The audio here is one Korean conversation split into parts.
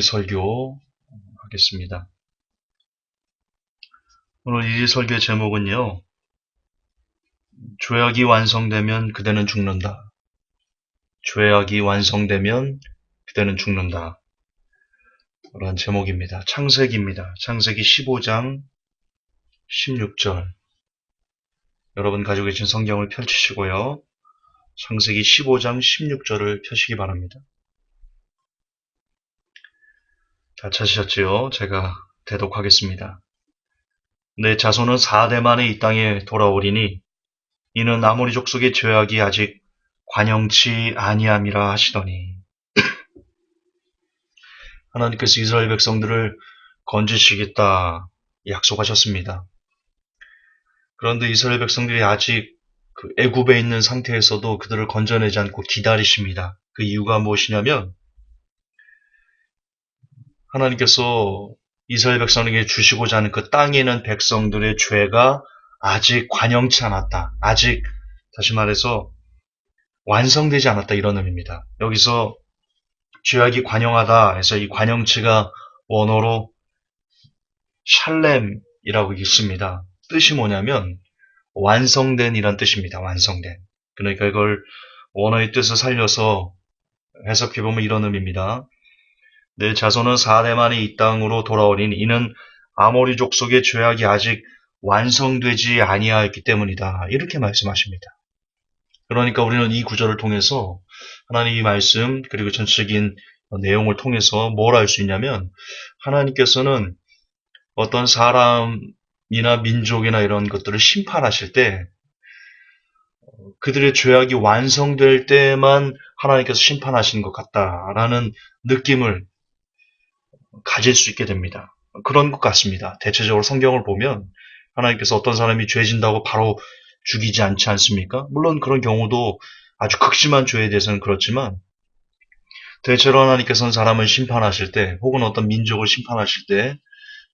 설교 하겠습니다. 오늘 이 설교의 제목은요, 죄악이 완성되면 그대는 죽는다. 죄악이 완성되면 그대는 죽는다. 그런 제목입니다. 창세기입니다. 창세기 15장 16절. 여러분 가지고 계신 성경을 펼치시고요. 창세기 15장 16절을 펴시기 바랍니다. 다 찾으셨지요? 제가 대독하겠습니다. 내 자손은 4대 만에 이 땅에 돌아오리니 이는 아모리 족속의 죄악이 아직 관영치 아니함이라 하시더니, 하나님께서 이스라엘 백성들을 건지시겠다 약속하셨습니다. 그런데 이스라엘 백성들이 아직 그 애굽에 있는 상태에서도 그들을 건져내지 않고 기다리십니다. 그 이유가 무엇이냐면 하나님께서 이스라엘 백성에게 주시고자 하는 그 땅에 있는 백성들의 죄가 아직 관영치 않았다. 아직 다시 말해서 완성되지 않았다, 이런 의미입니다. 여기서 죄악이 관영하다 해서 이 관영치가 원어로 샬렘이라고 있습니다. 뜻이 뭐냐면 완성된 이란 뜻입니다. 완성된. 그러니까 이걸 원어의 뜻을 살려서 해석해보면 이런 의미입니다. 내 자손은 4대 만에 이 땅으로 돌아오리니 이는 아모리 족속의 죄악이 아직 완성되지 아니하였기 때문이다. 이렇게 말씀하십니다. 그러니까 우리는 이 구절을 통해서 하나님의 말씀 그리고 전체적인 내용을 통해서 뭘 알 수 있냐면 하나님께서는 어떤 사람이나 민족이나 이런 것들을 심판하실 때 그들의 죄악이 완성될 때만 하나님께서 심판하시는 것 같다라는 느낌을 가질 수 있게 됩니다. 그런 것 같습니다. 대체적으로 성경을 보면 하나님께서 어떤 사람이 죄 진다고 바로 죽이지 않지 않습니까? 물론 그런 경우도 아주 극심한 죄에 대해서는 그렇지만 대체로 하나님께서는 사람을 심판하실 때 혹은 어떤 민족을 심판하실 때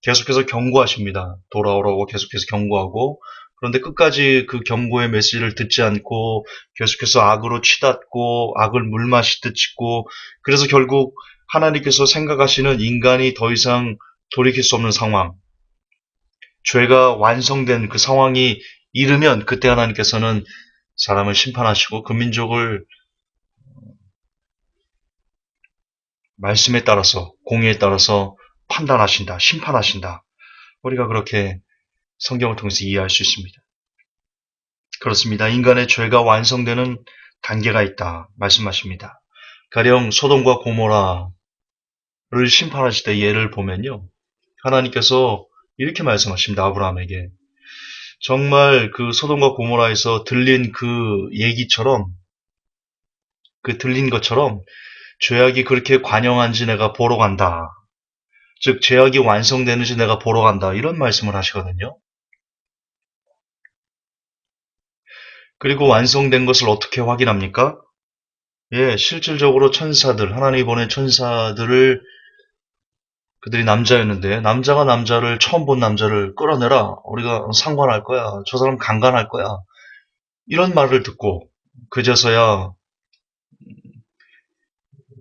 계속해서 경고하십니다. 돌아오라고 계속해서 경고하고, 그런데 끝까지 그 경고의 메시지를 듣지 않고 계속해서 악으로 치닫고 악을 물마시듯 짓고, 그래서 결국 하나님께서 생각하시는 인간이 더 이상 돌이킬 수 없는 상황, 죄가 완성된 그 상황이 이르면 그때 하나님께서는 사람을 심판하시고 그 민족을 말씀에 따라서 공의에 따라서 판단하신다, 심판하신다. 우리가 그렇게 성경을 통해서 이해할 수 있습니다. 그렇습니다. 인간의 죄가 완성되는 단계가 있다 말씀하십니다. 가령 소돔과 고모라를 심판하실 때 예를 보면요, 하나님께서 이렇게 말씀하십니다. 아브라함에게 정말 그 소돔과 고모라에서 들린 그 얘기처럼, 그 들린 것처럼 죄악이 그렇게 관영한지 내가 보러 간다. 즉 죄악이 완성되는지 내가 보러 간다. 이런 말씀을 하시거든요. 그리고 완성된 것을 어떻게 확인합니까? 예, 실질적으로 천사들, 하나님이 보낸 천사들을, 그들이 남자였는데 남자가 남자를, 처음 본 남자를 끌어내라. 우리가 상관할 거야. 저 사람 강간할 거야. 이런 말을 듣고 그제서야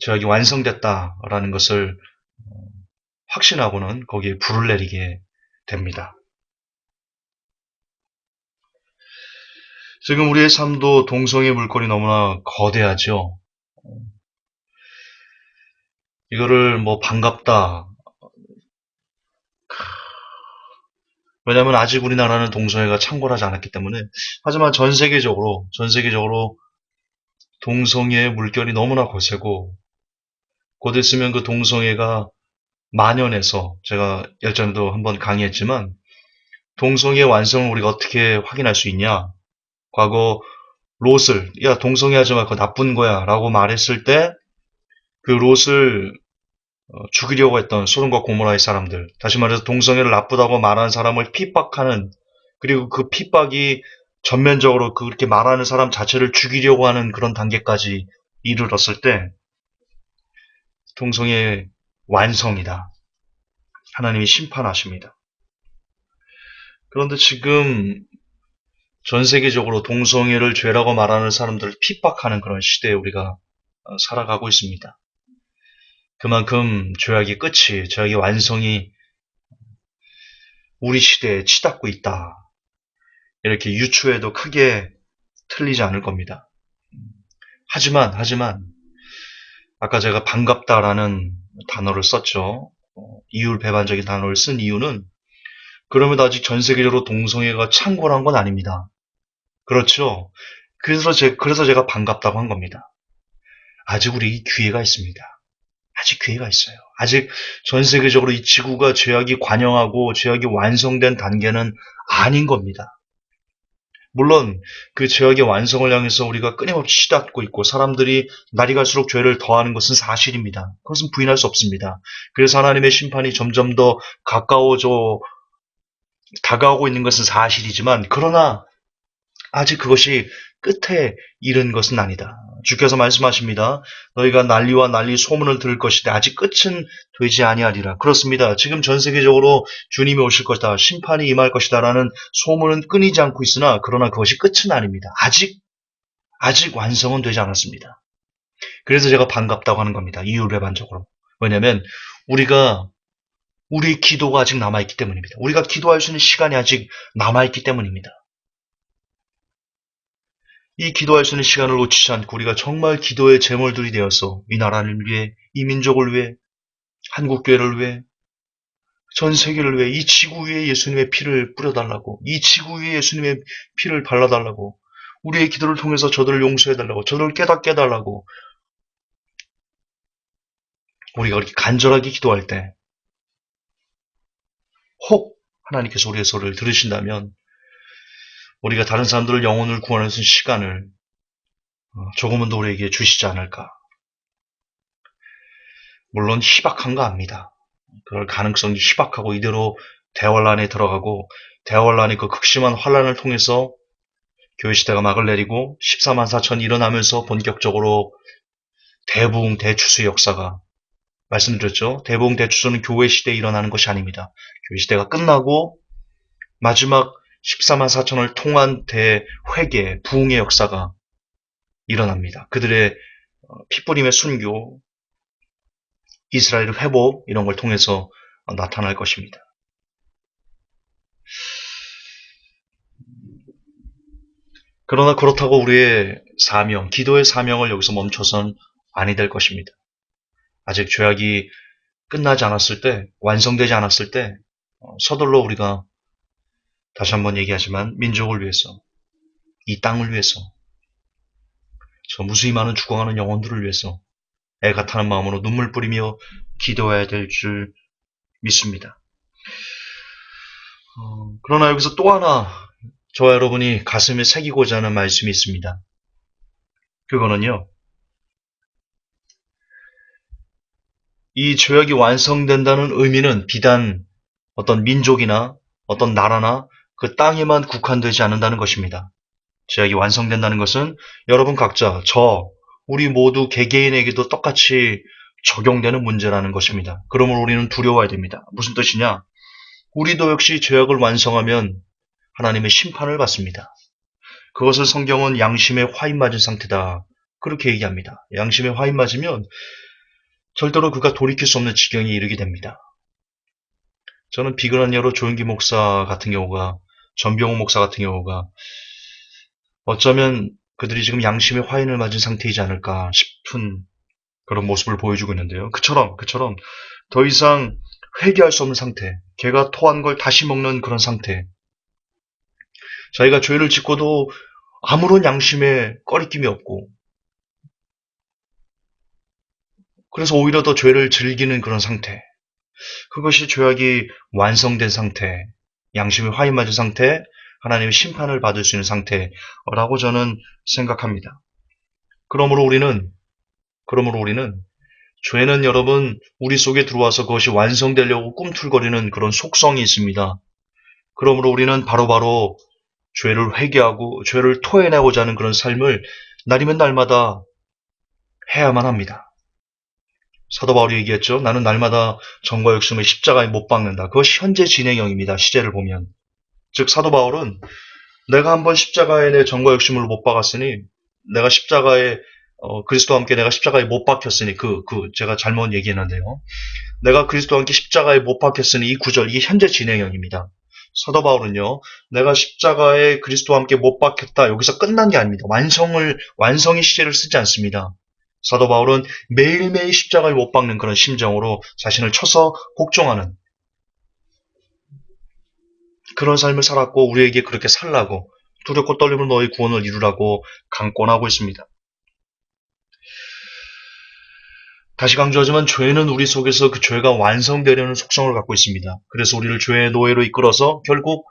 죄악이 완성됐다라는 것을 확신하고는 거기에 불을 내리게 됩니다. 지금 우리의 삶도 동성애 물꼬리 너무나 거대하죠. 이거를 뭐 반갑다. 왜냐하면 아직 우리나라는 동성애가 창궐하지 않았기 때문에. 하지만 전 세계적으로 동성애의 물결이 너무나 거세고, 곧 있으면 그 동성애가 만연해서, 제가 예전에도 한번 강의했지만 동성애의 완성을 우리가 어떻게 확인할 수 있냐. 과거 롯을, 야 동성애 하지 마, 그거 나쁜 거야 라고 말했을 때 그 롯을 죽이려고 했던 소돔과 고모라의 사람들, 다시 말해서 동성애를 나쁘다고 말하는 사람을 핍박하는, 그리고 그 핍박이 전면적으로 그렇게 말하는 사람 자체를 죽이려고 하는 그런 단계까지 이르렀을 때 동성애의 완성이다. 하나님이 심판하십니다. 그런데 지금 전 세계적으로 동성애를 죄라고 말하는 사람들을 핍박하는 그런 시대에 우리가 살아가고 있습니다. 그만큼 죄악의 끝이, 죄악의 완성이 우리 시대에 치닫고 있다. 이렇게 유추해도 크게 틀리지 않을 겁니다. 하지만 아까 제가 반갑다라는 단어를 썼죠. 이율배반적인 단어를 쓴 이유는 그러면 아직 전 세계적으로 동성애가 창궐한 건 아닙니다. 그렇죠? 그래서 제가 반갑다고 한 겁니다. 아직 우리 기회가 있습니다. 아직 기회가 있어요. 아직 전 세계적으로 이 지구가 죄악이 관영하고 죄악이 완성된 단계는 아닌 겁니다. 물론 그 죄악의 완성을 향해서 우리가 끊임없이 치닫고 있고 사람들이 날이 갈수록 죄를 더하는 것은 사실입니다. 그것은 부인할 수 없습니다. 그래서 하나님의 심판이 점점 더 다가오고 있는 것은 사실이지만 그러나 아직 그것이 끝에 이른 것은 아니다. 주께서 말씀하십니다. 너희가 난리와 난리 소문을 들을 것이되 아직 끝은 되지 아니하리라. 그렇습니다. 지금 전 세계적으로 주님이 오실 것이다. 심판이 임할 것이다. 라는 소문은 끊이지 않고 있으나 그러나 그것이 끝은 아닙니다. 아직 완성은 되지 않았습니다. 그래서 제가 반갑다고 하는 겁니다. 이율배반적으로. 왜냐하면 우리 기도가 아직 남아있기 때문입니다. 우리가 기도할 수 있는 시간이 아직 남아있기 때문입니다. 이 기도할 수 있는 시간을 놓치지 않고 우리가 정말 기도의 제물들이 되어서 이 나라를 위해, 이 민족을 위해, 한국교회를 위해, 전 세계를 위해 이 지구 위에 예수님의 피를 뿌려달라고, 이 지구 위에 예수님의 피를 발라달라고, 우리의 기도를 통해서 저들을 용서해달라고, 저들을 깨닫게 해달라고 우리가 그렇게 간절하게 기도할 때 혹 하나님께서 우리의 소리를 들으신다면 우리가 다른 사람들을 영혼을 구원하는 시간을 조금은 더 우리에게 주시지 않을까. 물론 희박한 거 압니다. 그럴 가능성이 희박하고 이대로 대환란에 들어가고 대환란의 그 극심한 환란을 통해서 교회 시대가 막을 내리고 14만 4천이 일어나면서 본격적으로 대부흥 대추수의 역사가 말씀드렸죠. 대부흥 대추수는 교회 시대에 일어나는 것이 아닙니다. 교회 시대가 끝나고 마지막 14만 4천을 통한 대회개, 부흥의 역사가 일어납니다. 그들의 피뿌림의 순교, 이스라엘의 회복 이런 걸 통해서 나타날 것입니다. 그러나 그렇다고 우리의 사명, 기도의 사명을 여기서 멈춰선 아니 될 것입니다. 아직 죄악이 끝나지 않았을 때, 완성되지 않았을 때 서둘러 우리가 다시 한번 얘기하지만 민족을 위해서, 이 땅을 위해서, 저 무수히 많은 죽어가는 영혼들을 위해서 애가 타는 마음으로 눈물 뿌리며 기도해야 될 줄 믿습니다. 그러나 여기서 또 하나 저와 여러분이 가슴에 새기고자 하는 말씀이 있습니다. 그거는요. 이 죄악이 완성된다는 의미는 비단 어떤 민족이나 어떤 나라나 그 땅에만 국한되지 않는다는 것입니다. 죄악이 완성된다는 것은 여러분 각자, 우리 모두 개개인에게도 똑같이 적용되는 문제라는 것입니다. 그러므로 우리는 두려워야 됩니다. 무슨 뜻이냐? 우리도 역시 죄악을 완성하면 하나님의 심판을 받습니다. 그것을 성경은 양심에 화인 맞은 상태다. 그렇게 얘기합니다. 양심에 화인 맞으면 절대로 그가 돌이킬 수 없는 지경에 이르게 됩니다. 저는 비근한 여로 조용기 목사 같은 경우가, 전병호 목사 같은 경우가 어쩌면 그들이 지금 양심의 화인을 맞은 상태이지 않을까 싶은 그런 모습을 보여주고 있는데요. 그처럼 더 이상 회개할 수 없는 상태, 개가 토한 걸 다시 먹는 그런 상태. 자기가 죄를 짓고도 아무런 양심에 꺼리낌이 없고 그래서 오히려 더 죄를 즐기는 그런 상태. 그것이 죄악이 완성된 상태, 양심의 화인 맞은 상태, 하나님의 심판을 받을 수 있는 상태라고 저는 생각합니다. 그러므로 우리는 죄는 여러분 우리 속에 들어와서 그것이 완성되려고 꿈틀거리는 그런 속성이 있습니다. 그러므로 우리는 바로바로 죄를 회개하고 죄를 토해내고자 하는 그런 삶을 날이면 날마다 해야만 합니다. 사도 바울이 얘기했죠. 나는 날마다 정과 욕심을 십자가에 못 박는다. 그것이 현재 진행형입니다. 시제를 보면. 즉 사도 바울은 내가 한번 십자가에 내 정과 욕심을 못 박았으니 내가 십자가에 그리스도와 함께 내가 십자가에 못 박혔으니 제가 잘못 얘기했는데요. 내가 그리스도와 함께 십자가에 못 박혔으니 이 구절, 이게 현재 진행형입니다. 사도 바울은요, 내가 십자가에 그리스도와 함께 못 박혔다. 여기서 끝난 게 아닙니다. 완성의 시제를 쓰지 않습니다. 사도 바울은 매일매일 십자가에 못 박는 그런 심정으로 자신을 쳐서 복종하는 그런 삶을 살았고, 우리에게 그렇게 살라고, 두렵고 떨림으로 너희 구원을 이루라고 강권하고 있습니다. 다시 강조하지만 죄는 우리 속에서 그 죄가 완성되려는 속성을 갖고 있습니다. 그래서 우리를 죄의 노예로 이끌어서 결국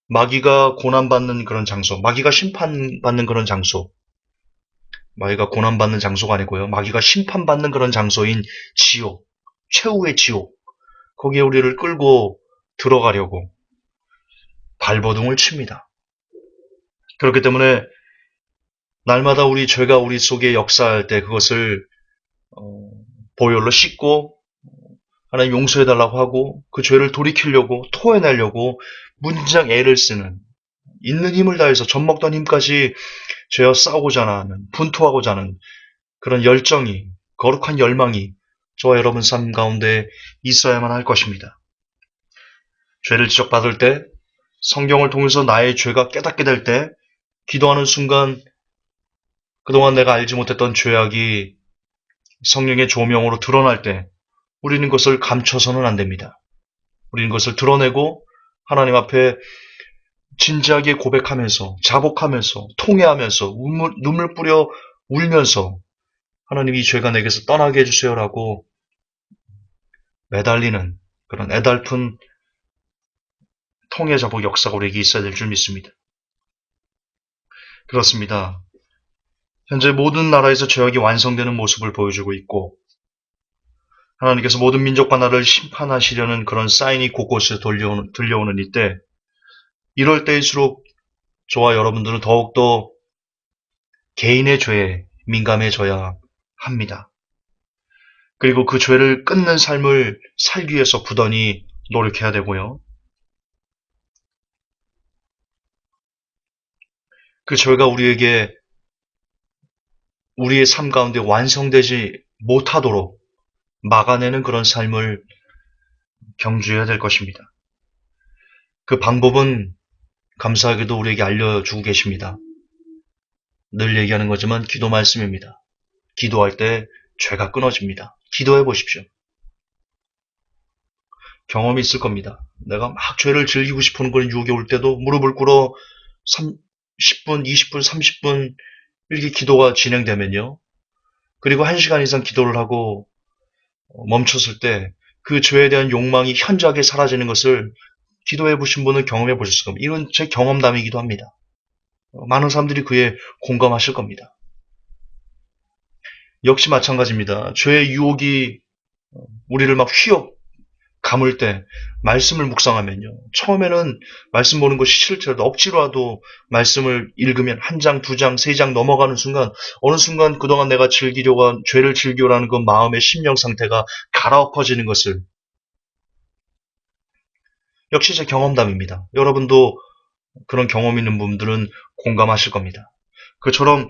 마귀가 고난받는 그런 장소, 마귀가 심판받는 그런 장소, 마귀가 고난받는 장소가 아니고요. 마귀가 심판받는 그런 장소인 지옥, 최후의 지옥, 거기에 우리를 끌고 들어가려고 발버둥을 칩니다. 그렇기 때문에 날마다 우리 죄가 우리 속에 역사할 때 그것을 보혈로 씻고 하나님 용서해달라고 하고 그 죄를 돌이키려고 토해내려고 무진장 애를 쓰는, 있는 힘을 다해서 젖먹던 힘까지 죄와 싸우고자 하는, 분투하고자 하는 그런 열정이, 거룩한 열망이 저와 여러분 삶 가운데 있어야만 할 것입니다. 죄를 지적받을 때, 성경을 통해서 나의 죄가 깨닫게 될 때, 기도하는 순간 그동안 내가 알지 못했던 죄악이 성령의 조명으로 드러날 때 우리는 그것을 감춰서는 안 됩니다. 우리는 그것을 드러내고 하나님 앞에 진지하게 고백하면서, 자복하면서, 통회하면서, 눈물 뿌려 울면서 하나님 이 죄가 내게서 떠나게 해주세요라고 매달리는 그런 애달픈 통회 자복 역사가 우리에게 있어야 될 줄 믿습니다. 그렇습니다. 현재 모든 나라에서 죄악이 완성되는 모습을 보여주고 있고 하나님께서 모든 민족과 나라를 심판하시려는 그런 사인이 곳곳에서 들려오는 이때, 이럴 때일수록 저와 여러분들은 더욱더 개인의 죄에 민감해져야 합니다. 그리고 그 죄를 끊는 삶을 살기 위해서 부단히 노력해야 되고요. 그 죄가 우리의 삶 가운데 완성되지 못하도록 막아내는 그런 삶을 경주해야 될 것입니다. 그 방법은 감사하게도 우리에게 알려주고 계십니다. 늘 얘기하는 거지만 기도 말씀입니다. 기도할 때 죄가 끊어집니다. 기도해 보십시오. 경험이 있을 겁니다. 내가 막 죄를 즐기고 싶은 그런 유혹이 올 때도 무릎을 꿇어 10분, 20분, 30분 이렇게 기도가 진행되면요. 그리고 1시간 이상 기도를 하고 멈췄을 때 그 죄에 대한 욕망이 현저하게 사라지는 것을 기도해 보신 분은 경험해 보셨을 겁니다. 이건 제 경험담이기도 합니다. 많은 사람들이 그에 공감하실 겁니다. 역시 마찬가지입니다. 죄의 유혹이 우리를 막 휘어 감을 때 말씀을 묵상하면요. 처음에는 말씀 보는 것이 싫더라도 억지로라도 말씀을 읽으면 한 장, 두 장, 세 장 넘어가는 순간 어느 순간 그동안 내가 죄를 즐기려고 하는 그 마음의 심령 상태가 갈아엎어지는 것을 역시 제 경험담입니다. 여러분도 그런 경험 있는 분들은 공감하실 겁니다. 그처럼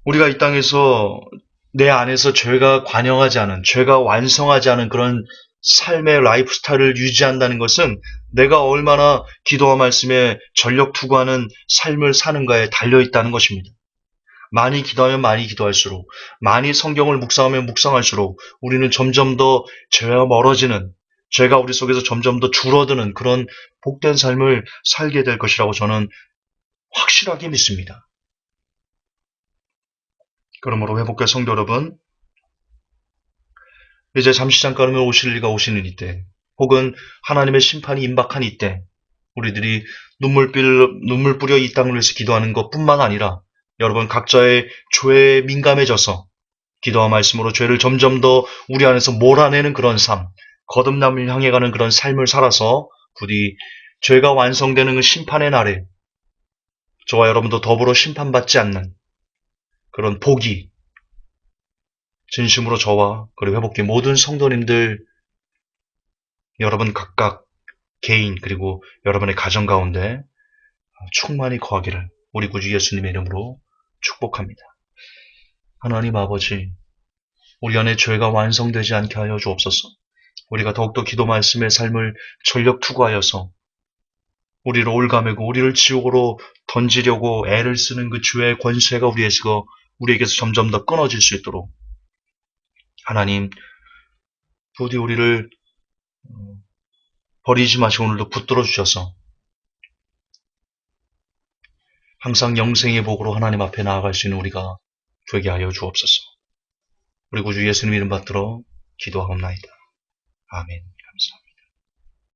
우리가 이 땅에서 내 안에서 죄가 관영하지 않은, 죄가 완성하지 않은 그런 삶의 라이프 스타일을 유지한다는 것은 내가 얼마나 기도와 말씀에 전력 투구하는 삶을 사는가에 달려있다는 것입니다. 많이 기도하면 많이 기도할수록, 많이 성경을 묵상하면 묵상할수록 우리는 점점 더 죄와 멀어지는, 죄가 우리 속에서 점점 더 줄어드는 그런 복된 삶을 살게 될 것이라고 저는 확실하게 믿습니다. 그러므로 회복될 성도 여러분, 이제 잠시 잠깐이면 오실 리가 오시는 이때, 혹은 하나님의 심판이 임박한 이때, 우리들이 눈물 뿌려 이 땅을 위해서 기도하는 것뿐만 아니라 여러분 각자의 죄에 민감해져서 기도와 말씀으로 죄를 점점 더 우리 안에서 몰아내는 그런 삶, 거듭남을 향해 가는 그런 삶을 살아서 부디 죄가 완성되는 그 심판의 날에 저와 여러분도 더불어 심판받지 않는 그런 복이 진심으로 저와 그리고 회복된 모든 성도님들 여러분 각각 개인 그리고 여러분의 가정 가운데 충만히 거하기를 우리 구주 예수님의 이름으로 축복합니다. 하나님 아버지, 우리 안에 죄가 완성되지 않게 하여 주옵소서. 우리가 더욱더 기도 말씀의 삶을 전력 투구하여서 우리를 올가매고 우리를 지옥으로 던지려고 애를 쓰는 그 죄의 권세가 우리에게서 점점 더 끊어질 수 있도록 하나님 부디 우리를 버리지 마시고 오늘도 붙들어 주셔서 항상 영생의 복으로 하나님 앞에 나아갈 수 있는 우리가 되게 하여 주옵소서. 우리 구주 예수님 이름 받들어 기도하옵나이다. 아멘.